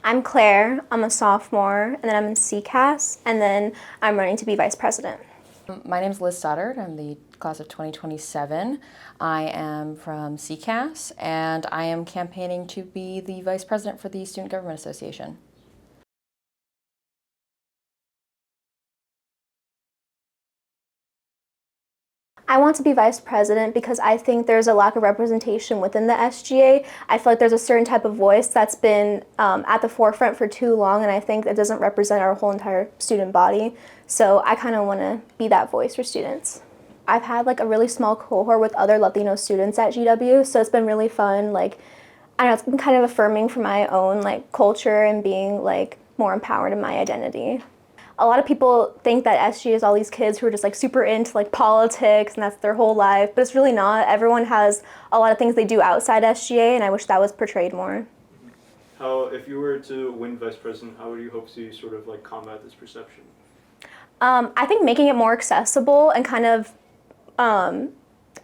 I'm Claire, I'm a sophomore, and then I'm in CCAS, and then I'm running to be vice president. My name is Liz Stoddard. I'm the class of 2027. I am from CCAS, and I am campaigning to be the vice president for the Student Government Association. I want to be vice president because I think there's a lack of representation within the SGA. I feel like there's a certain type of voice that's been at the forefront for too long, and I think that doesn't represent our whole entire student body. So I kind of want to be that voice for students. I've had like a really small cohort with other Latino students at GW, so it's been really fun. Like, I don't know, it's been kind of affirming for my own like culture and being like more empowered in my identity. A lot of people think that SG is all these kids who are just like super into like politics and that's their whole life, but it's really not. Everyone has a lot of things they do outside SGA, and I wish that was portrayed more. If you were to win vice president, how would you hope to sort of like combat this perception? I think making it more accessible and kind of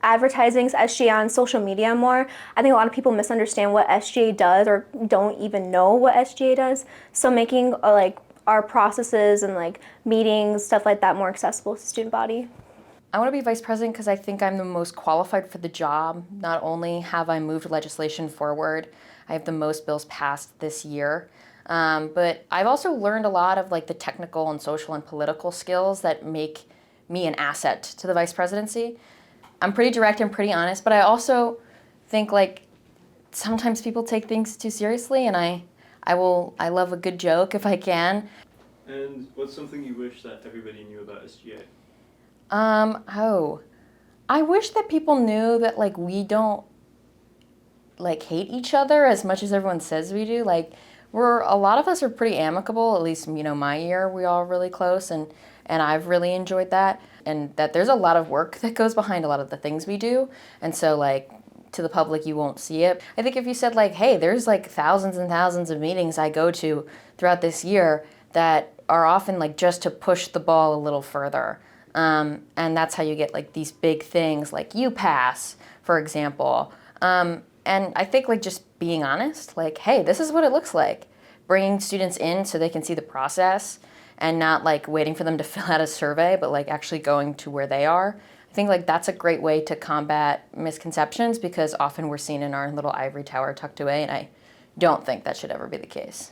advertising SGA on social media more. I think a lot of people misunderstand what SGA does or don't even know what SGA does. So making like our processes and like meetings, stuff like that more accessible to the student body. I want to be vice president because I think I'm the most qualified for the job. Not only have I moved legislation forward, I have the most bills passed this year, but I've also learned a lot of like the technical and social and political skills that make me an asset to the vice presidency. I'm pretty direct and pretty honest, but I also think like sometimes people take things too seriously, and I love a good joke if I can. And what's something you wish that everybody knew about SGA? I wish that people knew that like we don't like hate each other as much as everyone says we do. Like a lot of us are pretty amicable, at least, my year, we all really close, and I've really enjoyed that. And that there's a lot of work that goes behind a lot of the things we do. And so like, to the public, you won't see it. I think if you said like, hey, there's like thousands and thousands of meetings I go to throughout this year that are often like just to push the ball a little further. And that's how you get like these big things like UPass, for example. And I think like just being honest, like, hey, this is what it looks like. Bringing students in so they can see the process and not like waiting for them to fill out a survey, but like actually going to where they are. I think like that's a great way to combat misconceptions because often we're seen in our little ivory tower tucked away, and I don't think that should ever be the case.